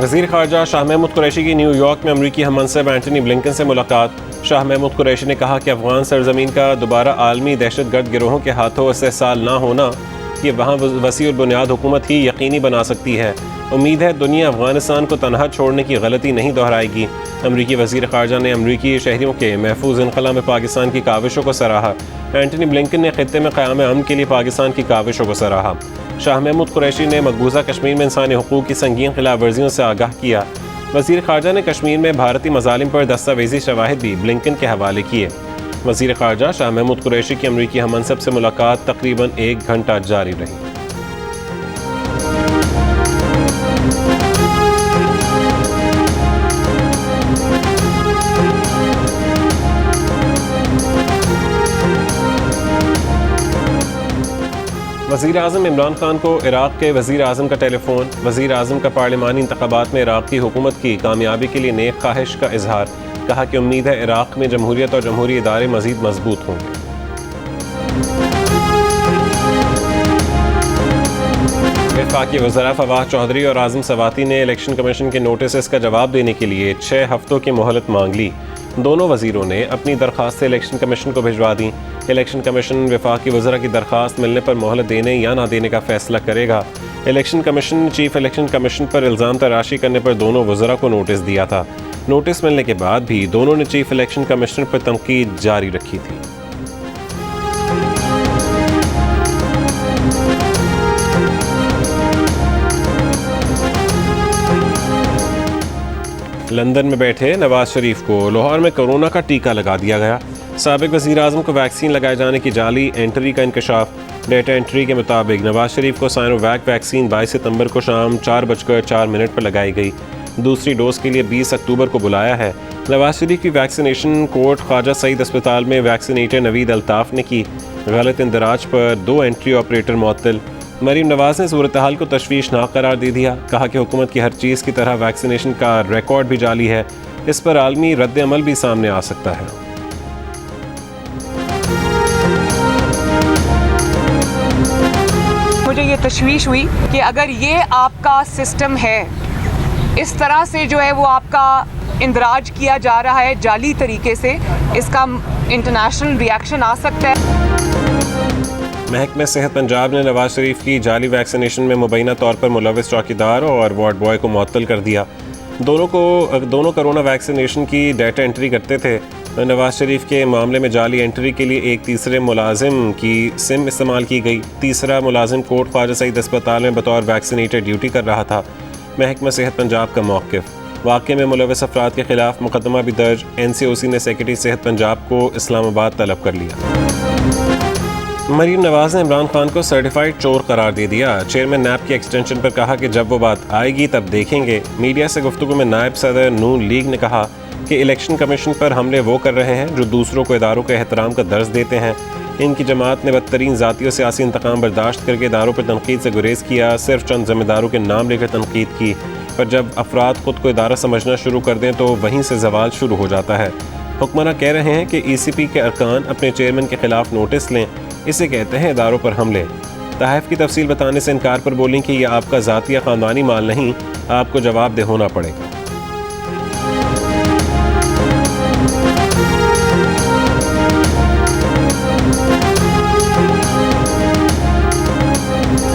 वज़ीर ख़ारजा शाह महमूद कुरैशी की न्यूयॉर्क में अमरीकी हममंसब एंटनी ब्लिंकन से मुलाकात। शाह महमूद कुरैशी ने कहा कि अफ़गान सरज़मीन का दोबारा आलमी दहशतगर्द गिरोहों के हाथों इस्तेहसाल ना होना ये वहाँ वसीउल बुनियाद हुकूमत ही यकीनी बना सकती है। उम्मीद है दुनिया अफ़गानिस्तान को तनहा छोड़ने की गलती नहीं दोहराएगी। अमरीकी वज़ीर ख़ारजा ने अमरीकी शहरियों के महफूज इनख़ला में पाकिस्तान की काविशों को सराहा। एंटनी ब्लिंकन ने ख़ित्ते में क़याम अमन के लिए पाकिस्तान की काविशों को सराहा। शाह महमूद कुरैशी ने मकबूजा कश्मीर में इंसानी हुकूक़ की संगीन खिलाफ वर्जियों से आगाह किया। वज़ीर ख़ारजा ने कश्मीर में भारतीय मज़ालिम पर दस्तावेज़ी शवाहिद भी ब्लिंकन के हवाले किए। वज़ीर ख़ारजा शाह महमूद कुरैशी की अमरीकी हममंसब से मुलाकात तकरीबन 1 घंटा जारी रही। वज़ीर आज़म इमरान खान को इराक़ के वज़ीर आज़म का टेलीफोन। वज़ीर आज़म का पार्लिमानी इंतख़ाबात में इराक़ की हुकूमत की कामयाबी के लिए नेक ख्वाहिश का इजहार। कहा कि उम्मीद है इराक़ में जमहूरियत और जमहूरी इदारे मज़ीद मजबूत होंगे। वफाकी वज़रा फवाद चौधरी और आज़म सवाती ने इलेक्शन कमीशन के नोटिस का जवाब देने के लिए 6 हफ्तों की मोहलत मांग ली। दोनों वज़ीरों ने अपनी दरख्वास्त इलेक्शन कमीशन को भिजवा दी। इलेक्शन कमीशन वफाकी वज़रा की दरख्वास्त मिलने पर मोहलत देने या ना देने का फैसला करेगा। इलेक्शन कमीशन ने चीफ इलेक्शन कमीशन पर इल्ज़ाम तराशी करने पर दोनों वज़रा को नोटिस दिया था। नोटिस मिलने के बाद भी दोनों ने चीफ इलेक्शन कमीशनर पर तनकीद जारी रखी थी। लंदन में बैठे नवाज शरीफ को लाहौर में कोरोना का टीका लगा दिया गया। साबिक वज़ीर आज़म को वैक्सीन लगाए जाने की जाली एंट्री का इंकशाफ। डेटा एंट्री के मुताबिक नवाज शरीफ को साइनोवैक वैक्सीन 22 सितंबर को शाम 4:04 पर लगाई गई। दूसरी डोज के लिए 20 अक्टूबर को बुलाया है। नवाज शरीफ की वैक्सीनेशन कोर्ट ख्वाजा सईद अस्पताल में वैक्सीनेटर नवीद अल्ताफ़ ने की। गलत इंदराज पर 2 एंट्री ऑपरेटर मुअत्तल। मरीम नवाज ने सूरत हाल को तशवीशनाक करार दे दिया। कहा कि हुकूमत की हर चीज़ की तरह वैक्सीनेशन का रिकॉर्ड भी जाली है। इस पर आलमी रद्द अमल भी सामने आ सकता है। मुझे ये तशवीश हुई कि अगर ये आपका सिस्टम है, इस तरह से जो है वो आपका इंदराज किया जा रहा है जाली तरीके से, इसका इंटरनेशनल रिएक्शन आ सकता है। महकमा सेहत पंजाब ने नवाज शरीफ की जाली वैक्सीनेशन में मुबैना तौर पर मुलविस चौकीदार और वार्ड बॉय को मुअत्तल कर दिया। दोनों कोरोना वैक्सीनेशन की डाटा एंट्री करते थे। नवाज शरीफ के मामले में जाली एंट्री के लिए एक तीसरे मुलाजिम की सिम इस्तेमाल की गई। तीसरा मुलाजिम कोर्ट ख्वाजा सईद अस्पताल में बतौर वैक्सीनेटर ड्यूटी कर रहा था। महकमा सेहत पंजाब का मौक़िफ़। वाक़े में मुलविस अफराद के खिलाफ मुकदमा भी दर्ज। NCOC ने सेक्रेटरी सेहत पंजाब को इस्लामाबाद तलब कर लिया। मरीम नवाज ने इमरान खान को सर्टिफाइड चोर करार दे दिया। चेयरमैन नैब की एक्सटेंशन पर कहा कि जब वो बात आएगी तब देखेंगे। मीडिया से गुफ्तगू में नायब सदर नून लीग ने कहा कि इलेक्शन कमीशन पर हमले वो कर रहे हैं जो दूसरों को इदारों के एहतराम का दर्ज देते हैं। इनकी जमात ने बदतरीन ज़ाती और सियासी इंतकाम बर्दाश्त करके इदारों पर तनकीद से गुरेज किया। सिर्फ चंद ज़िम्मेदारों के नाम लेकर तनकीद की, पर जब अफराद खुद को इदारा समझना शुरू कर दें तो वहीं से जवाल शुरू हो जाता है। हुक्मरान कह रहे हैं कि ECP के अरकान अपने चेयरमैन के खिलाफ नोटिस लें। इसे कहते हैं इदारों पर हमले। तहफ़ की तफसील बताने से इनकार पर बोलें कि यह आपका ज़ाती या ख़ानदानी माल नहीं, आपको जवाबदेह होना पड़ेगा।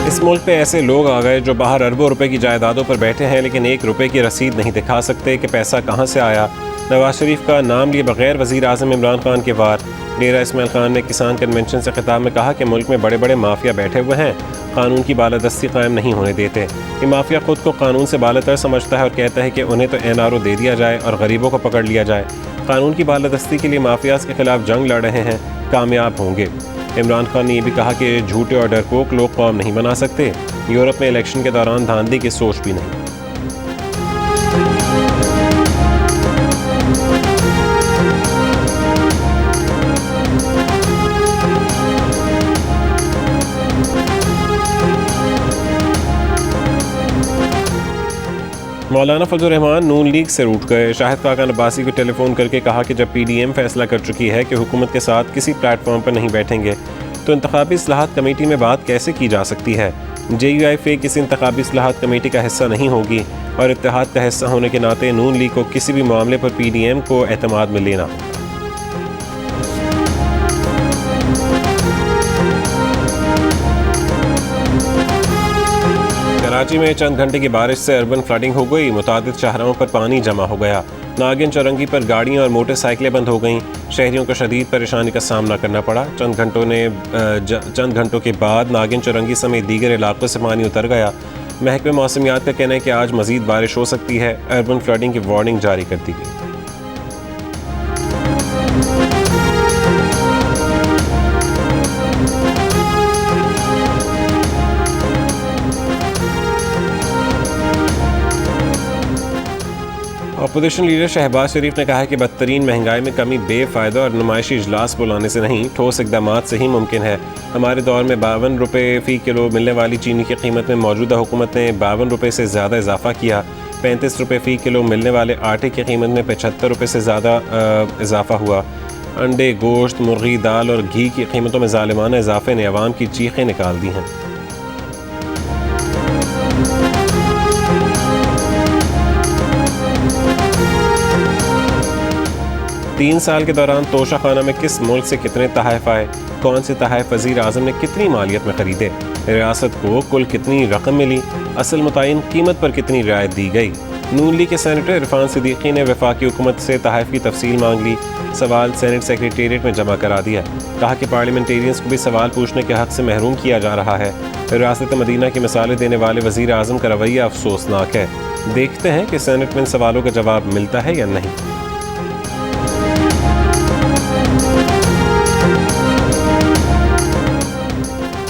इस मुल्क पे ऐसे लोग आ गए जो बाहर अरबों रुपए की जायदादों पर बैठे हैं, लेकिन 1 रुपए की रसीद नहीं दिखा सकते कि पैसा कहाँ से आया। नवाज शरीफ का नाम लिए बगैर वज़ीर आज़म इमरान खान के वार। डेरा इस्माइल खान ने किसान कन्वेंशन से खिताब में कहा कि मुल्क में बड़े बड़े माफिया बैठे हुए हैं, कानून की बालादस्ती कायम नहीं होने देते। ये माफिया खुद को कानून से बालातर समझता है और कहता है कि उन्हें तो NRO दे दिया जाए और गरीबों को पकड़ लिया जाए। कानून की बालादस्ती के लिए माफियाज के खिलाफ जंग लड़ रहे हैं, कामयाब होंगे। इमरान खान ने यह भी कहा कि झूठे और डरपोक लोग कौम नहीं बना सकते। यूरोप में इलेक्शन के दौरान धांधली की सोच भी नहीं। मौलाना फजल रहमान नून लीग से रूठ गए। शाहिद खाकान अब्बासी को टेलीफोन करके कहा कि जब PDM फैसला कर चुकी है कि हुकूमत के साथ किसी प्लेटफॉर्म पर नहीं बैठेंगे तो इंतखाबी इस्लाहात कमेटी में बात कैसे की जा सकती है। JUIF किसी इंतखाबी इस्लाहात कमेटी का हिस्सा नहीं होगी और इत्तेहाद का हिस्सा होने के नाते नून लीग को किसी भी मामले पर PDM को एतमाद में लेना होगा। कराची में चंद घंटे की बारिश से अर्बन फ्लडिंग हो गई। मुतादिद शाहराहों पर पानी जमा हो गया। नागिन चौरंगी पर गाड़ियां और मोटरसाइकिलें बंद हो गईं। शहरियों को शदीद परेशानी का सामना करना पड़ा। चंद घंटों के बाद नागिन चौरंगी समेत दीगर इलाकों से पानी उतर गया। महकमे मौसमियात का कहना है कि आज मजीद बारिश हो सकती है। अर्बन फ्लडिंग की वार्निंग जारी कर दी गई। अपोजिशन लीडर शहबाज शरीफ ने कहा है कि बदतरीन महंगाई में कमी बेफ़ायदा और नुमाइशी इजलास बुलाने से नहीं, ठोस इकदाम से ही मुमकिन है। हमारे दौर में 52 रुपये फ़ी किलो मिलने वाली चीनी की कीमत में मौजूदा हुकूमत ने 52 रुपये से ज़्यादा इजाफा किया। 35 रुपये फ़ी किलो मिलने वाले आटे की कीमत में 75 रुपये से ज़्यादा इजाफा हुआ। अंडे, गोश्त, मुर्गी, दाल और घी की कीमतों में ज़ालिमाना इजाफे ने अवाम की चीखें निकाल दी हैं। तीन साल के दौरान तोशा खाना में किस मुल्क से कितने तहफ़ आए, कौन से तहफ़ वज़ीर आज़म ने कितनी मालियत में ख़रीदे, रियासत को कुल कितनी रकम मिली, असल मुतय्यन कीमत पर कितनी रियायत दी गई। नून लीग के सेनेटर इरफान सिद्दीकी ने वफाकी हुकूमत से तहफ़ की तफसील मांग ली। सवाल सेनेट सेक्रेटेरिएट में जमा करा दिया। कहा कि पार्लियामेंटेरियंस को भी सवाल पूछने के हक़ से महरूम किया जा रहा है। रियासत मदीना की मिसालें देने वाले वज़ीर आज़म का रवैया अफसोसनाक है। देखते हैं कि सेनेट में इन सवालों का जवाब मिलता है या नहीं।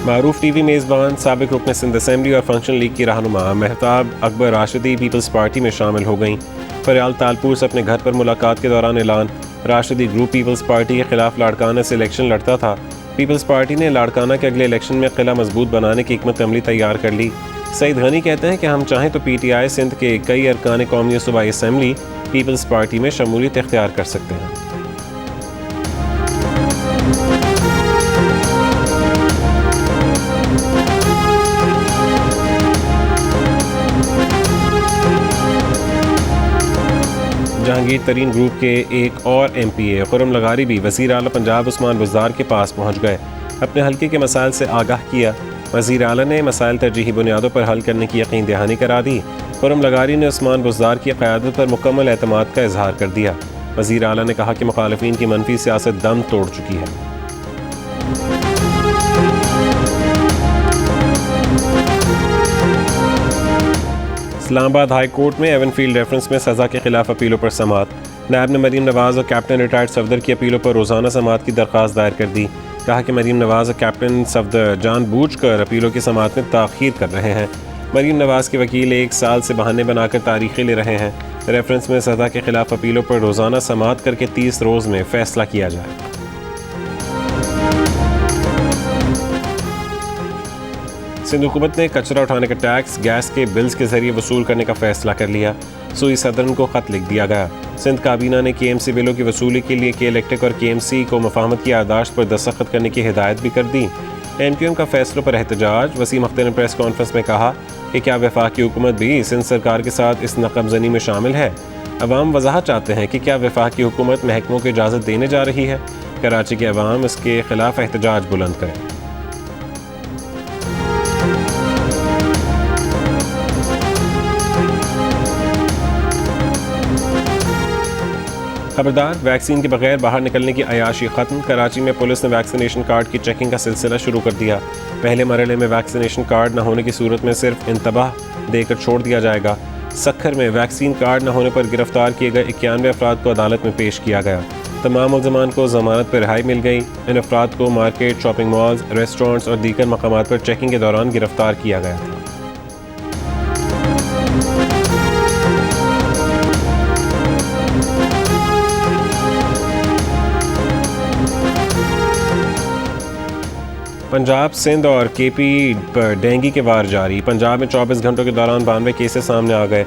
मारूफ टीवी मेज़बान साबिक रुकन सिंध असेंबली और फंक्शन लीग की रहनुमा महताब अकबर राशिदी पीपल्स पार्टी में शामिल हो गईं। फरियाल तालपुर से अपने घर पर मुलाकात के दौरान ऐलान। राशिदी ग्रुप पीपल्स पार्टी के खिलाफ लाड़काना से इलेक्शन लड़ता था। पीपल्स पार्टी ने लाड़काना के अगले इलेक्शन में किला मजबूत बनाने की हिकमत अमली तैयार कर ली। सईद गनी कहते हैं कि हम चाहें तो PTI सिंध के कई अरकान कौमी सूबाई असेंबली पीपल्स पार्टी में शमूलियत इख्तियार कर सकते हैं। जहांगीर तरीन ग्रुप के एक और MPA खुर्रम लगारी भी वज़ीर आला पंजाब उस्मान बुज़दार के पास पहुंच गए। अपने हल्के के मसाइल से आगाह किया। वज़ीर आला ने मसाइल तरजीही बुनियादों पर हल करने की यकीन दहानी करा दी। खुर्रम लगारी ने उस्मान बुज़दार की क़यादत पर मुकम्मल एतमाद का इजहार कर दिया। वज़ीर आला ने कहा कि मुखालिफिन की मनफी सियासत दम तोड़ चुकी है। इस्लामाबाद हाई कोर्ट में एवनफील्ड रेफरेंस में सज़ा के खिलाफ अपीलों पर समाअत। नायब ने मरीम नवाज़ और कैप्टन रिटायर्ड सफदर की अपीलों पर रोज़ाना समाअत की दरख्वास्त दायर कर दी। कहा कि मरीम नवाज़ और कैप्टन सफदर जानबूझकर अपीलों की समाअत में ताख़ीर कर रहे हैं। मरीम नवाज़ के वकील 1 साल से बहाने बनाकर तारीखें ले रहे हैं। रेफरेंस में सज़ा के खिलाफ अपीलों पर रोज़ाना समाअत करके 30 रोज़ में फ़ैसला किया जाए। सिंध हुकूमत ने कचरा उठाने का टैक्स गैस के बिल्स के जरिए वसूल करने का फैसला कर लिया। सूई सदरन को खत लिख दिया गया। सिंध काबीना ने KMC बिलों की वसूली के लिए KElectric और KMC को मफाहमत की यादाश्त पर दस्तखत करने की हिदायत भी कर दी। MQM का फैसलों पर एहतजाज। वसीम अख्तर ने प्रेस कॉन्फ्रेंस में कहा कि क्या वफाकी हुकूमत भी सिंध सरकार के साथ इस नक़बज़नी में शामिल है। अवाम वजाहत चाहते हैं कि क्या वफाकी हुकूमत महकमों को इजाज़त देने जा रही है। कराची के अवाम इसके खिलाफ एहतजाज बुलंद करें। खबरदार, वैक्सीन के बगैर बाहर निकलने की अयाशी ख़त्म। कराची में पुलिस ने वैक्सीनेशन कार्ड की चेकिंग का सिलसिला शुरू कर दिया। पहले मरहले में वैक्सीनेशन कार्ड न होने की सूरत में सिर्फ इंतबाह देकर छोड़ दिया जाएगा। सक्खर में वैक्सीन कार्ड न होने पर गिरफ्तार किए गए 91 अफराद को अदालत में पेश किया गया। तमाम मुल्ज़मान को ज़मानत पर रिहाई मिल गई। इन अफराद को मार्केट, शॉपिंग मॉल्स, रेस्टोरेंट्स और दीगर मकामात पर चेकिंग के दौरान गिरफ्तार किया गया था। पंजाब, सिंध और KP पर डेंगू के वार जारी। पंजाब में 24 घंटों के दौरान 92 केसेस सामने आ गए।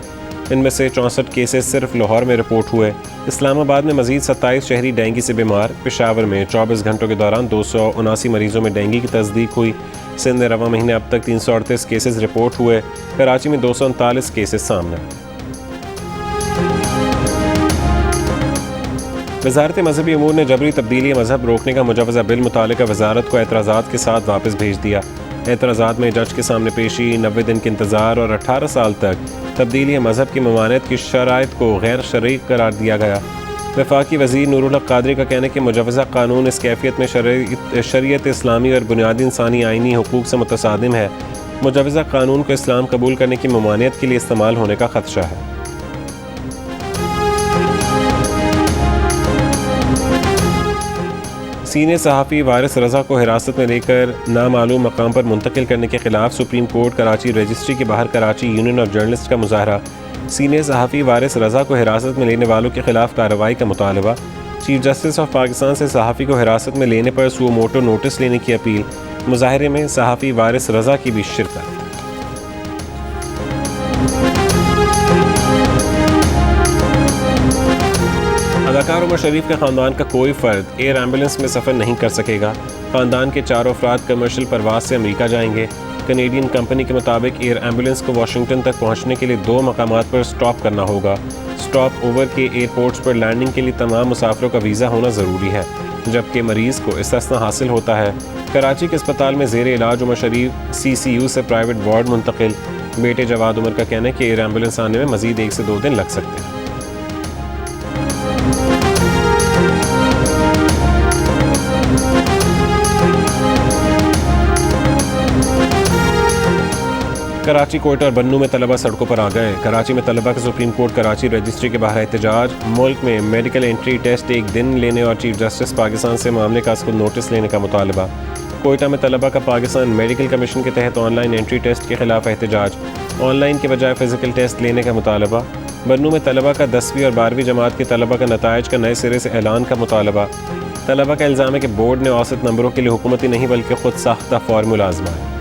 इनमें से 64 केसेस सिर्फ लाहौर में रिपोर्ट हुए। इस्लामाबाद में मजीद 27 शहरी डेंगू से बीमार। पेशावर में 24 घंटों के दौरान 279 मरीजों में डेंगू की तस्दीक हुई। सिंध में रवा महीने अब तक 338 केसेस रिपोर्ट हुए। कराची में 239 केसेस सामने आए। वजारत मजहबी अमूर ने जबरी तब्दीली मजहब रोकने का मुजवज़ा बिल मुतालिका वजारत को एतराज़ात के साथ वापस भेज दिया। एतराज़ात में जज के सामने पेशी, 90 दिन के इंतज़ार और 18 साल तक तब्दीली मजहब की ममानियत की शराइत को गैर शरई करार दिया गया। वफाकी वज़ीर नूरुल हक क़ादरी का कहना है कि मुजवज़ा कानून इस कैफियत में शरीयत इस्लामी और बुनियादी इंसानी आइनी हुकूक से मुतसादिम है। मुजवज़ा कानून को इस्लाम कबूल करने की ममानियत के लिए इस्तेमाल होने का खदशा है। सीनियर सहाफ़ी वारिस रज़ा को हिरासत में लेकर नामालूम मकाम पर मुंतकिल करने के खिलाफ सुप्रीम कोर्ट कराची रजिस्ट्री के बाहर कराची यूनियन ऑफ जर्नलिस्ट का मुजाहरा। सीनियर सहाफ़ी वारिस रज़ा को हिरासत में लेने वालों के खिलाफ कार्रवाई का मुतालबा। चीफ जस्टिस ऑफ पाकिस्तान से सहाफ़ी को हिरासत में लेने पर सुओ मोटो नोटिस लेने की अपील। मुजाहरे में सहाफ़ी वारिस रज़ा की भी शिरकत। अदाकार उमर शरीफ के ख़ानदान का कोई फ़र्द एयर एम्बुलेंस में सफ़र नहीं कर सकेगा। ख़ानदान के 4 अफराद कमर्शियल परवाज से अमेरिका जाएंगे। कनेडियन कंपनी के मुताबिक एयर एम्बुलेंस को वाशिंगटन तक पहुंचने के लिए 2 मकामात पर स्टॉप करना होगा। स्टॉप ओवर के एयरपोर्ट्स पर लैंडिंग के लिए तमाम मुसाफिरों का वीज़ा होना ज़रूरी है, जबकि मरीज़ को इस्तिस्ना हासिल होता है। कराची के अस्पताल में ज़ेर इलाज उमर शरीफ CCU से प्राइवेट वार्ड मुंतकिल। बेटे जवाद उमर का कहना है कि एयर एम्बुलेंस आने में मज़ीद 1 से 2 दिन लग सकते हैं। कराची, कोयटा और बन्नू में तलबा सड़कों पर आ गए। कराची में तलबा का सुप्रीम कोर्ट कराची रजिस्ट्री के बाहर एहतजाज। मुल्क में मेडिकल एंट्री टेस्ट 1 दिन लेने और चीफ जस्टिस पाकिस्तान से मामले का खुद नोटिस लेने का मुतालबा। कोयटा में तलबा का पाकिस्तान मेडिकल कमीशन के तहत ऑनलाइन एंट्री टेस्ट के खिलाफ एहतजाज। ऑनलाइन के बजाय फिजिकल टेस्ट लेने का मुतालबा। बन्नू में तलबा का 10वीं और 12वीं जमात के तलबा का नताइज का नए सिरे से ऐलान का मुतालबा। तलबा का इल्ज़ाम है कि बोर्ड ने औसत नंबरों के लिए हुकूमती नहीं बल्कि खुद साख्ता फार्मूला आजमाया।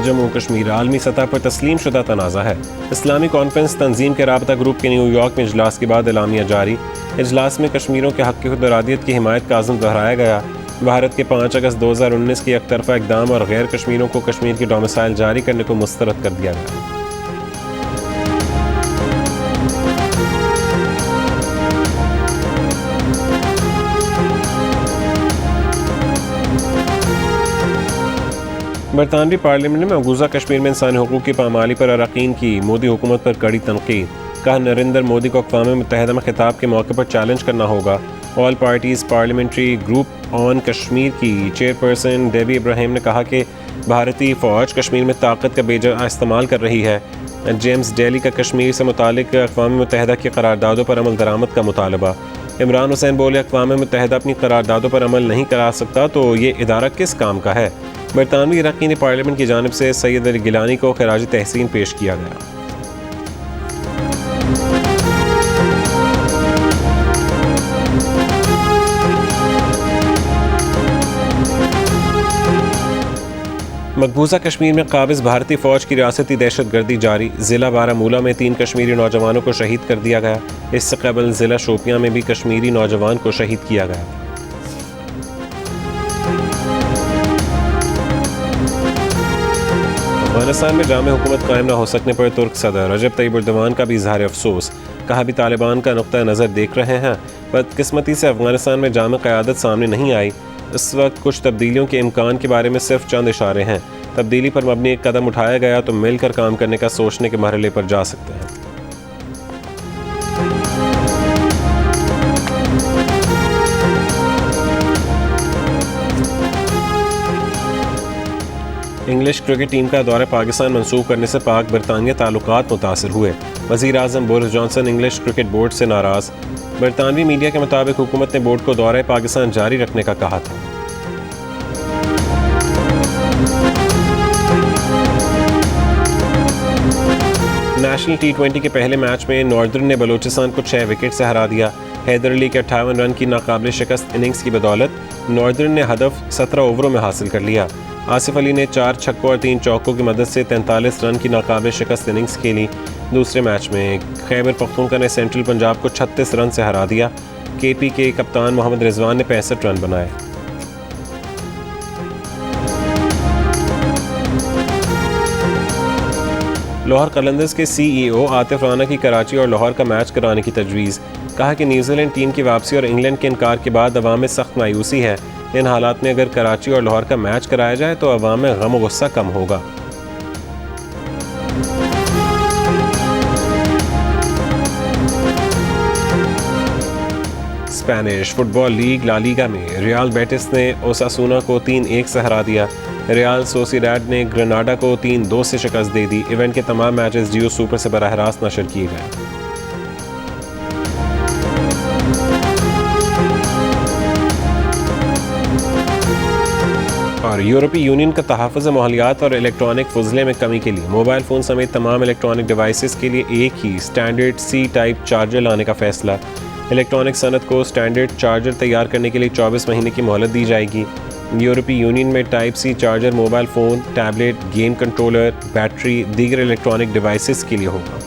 जम्मू कश्मीर आलमी सतह पर तस्लीम शुदा तनाज़ा है। इस्लामी कॉन्फ्रेंस तंजीम के राबता ग्रुप के न्यूयॉर्क में इजलास के बाद एलामिया जारी। इजलास में कश्मीरियों के हक़ खुद इरादियत की हिमायत का आज़म दोहराया गया। भारत के 5 अगस्त 2019 के एकतरफा इक़दाम और गैर कश्मीरियों को कश्मीर की डोमिसाइल जारी करने को मुस्तरद कर दिया गया। बरतानवी पार्लियामेंट में मकबूजा कश्मीर में इंसानी हुकूक की पामाली पर अरकान की मोदी हुकूमत पर कड़ी तनकीद। कहा, नरेंद्र मोदी को अक़वाम मुत्तहिदा में खिताब के मौके पर चैलेंज करना होगा। All parties parliamentary group on Kashmir की चेयरपर्सन डेबी इब्राहिम ने कहा कि भारतीय फ़ौज कश्मीर में ताकत का बेजा इस्तेमाल कर रही है। जेम्स डेली का कश्मीर से मुतालिक अक़वाम मुत्तहिदा की करारदादों पर अमल दरामद का मुतालबा। इमरान हुसैन बोले, अक़वाम मुत्तहिदा अपनी करारदादों पर अमल नहीं करा सकता तो ये इदारा किस काम का है। बरतानवी अरकान पार्लियामेंट की जानिब से सैयद अली गिलानी को खराज तहसीन पेश किया गया। मकबूजा कश्मीर में काबिज भारतीय फ़ौज की रियासती दहशत गर्दी जारी। ज़िला बारामूला में 3 कश्मीरी नौजवानों को शहीद कर दिया गया। इससे कबल ज़िला शोपियां में भी कश्मीरी नौजवान को शहीद किया गया। अफगानिस्तान में जामे हुकूमत कायम न हो सकने पर तुर्क सदर रजब तैयब एर्दोगान का भी इजहार अफसोस। कहा, भी तालिबान का नुक्ता नज़र देख रहे हैं। बदकिस्मती से अफगानिस्तान में जामे क़यादत सामने नहीं आई। इस वक्त कुछ तब्दीलियों के इम्कान के बारे में सिर्फ चंद इशारे हैं। तब्दीली पर मबनी एक कदम उठाया गया तो मिलकर काम करने का सोचने के मरहले पर जा सकते हैं। इंग्लिश क्रिकेट टीम का दौरा पाकिस्तान मंसूख करने से पाक बरतानिया ताल्लुकात मुतासर हुए। वज़ीर आज़म Boris Johnson English cricket board से नाराज़। बरतानवी मीडिया के मुताबिक हुकूमत ने बोर्ड को दौरा पाकिस्तान जारी रखने का कहा था। नेशनल T20 के पहले मैच में नॉर्दर्न ने बलूचिस्तान को 6 विकेट से हरा दिया। हैदर अली के 58 रन की नाकाबिल शिकस्त इनिंग्स की बदौलत नॉर्दर्न ने हदफ 17 ओवरों में हासिल कर लिया। आसिफ अली ने 4 छक्कों और 3 चौकों की मदद से 43 रन की नाकाबिल शिकस्त इनिंग्स खेली। दूसरे मैच में खैबर पख्तूनख्वा ने सेंट्रल पंजाब को 36 रन से हरा दिया। केपी के कप्तान मोहम्मद रिजवान ने 65 रन बनाए। लाहौर कलंदर्स के CEO आतिफ राना की कराची और लाहौर का मैच कराने की तजवीज़। कहा कि न्यूजीलैंड टीम की वापसी और इंग्लैंड के इनकार के बाद अवाम में सख्त मायूसी है। इन हालात में अगर कराची और लाहौर का मैच कराया जाए तो अवाम में गम और गुस्सा कम होगा। Spanish football league La Liga में रियल बेटिस ने ओसासुना को 3-1 से हरा दिया। रियल सोसिएडाड ने ग्रेनाडा को 3-2 से शिकस्त दे दी। इवेंट के तमाम मैचेस जियो सुपर से बराह रास्त नशर किए गए। और यूरोपीय यूनियन का तहफ़्फ़ुज़ माहौलियात और इलेक्ट्रॉनिक फुजले में कमी के लिए मोबाइल फ़ोन समेत तमाम इलेक्ट्रॉनिक डिवाइसेस के लिए एक ही स्टैंडर्ड C टाइप चार्जर लाने का फैसला। इलेक्ट्रॉनिक सनत को स्टैंडर्ड चार्जर तैयार करने के लिए 24 महीने की मोहलत दी जाएगी। यूरोपीय यूनियन में type C charger mobile phone, tablet, game controller, battery, दीगर इलेक्ट्रॉनिक डिवाइसेस के लिए होगा।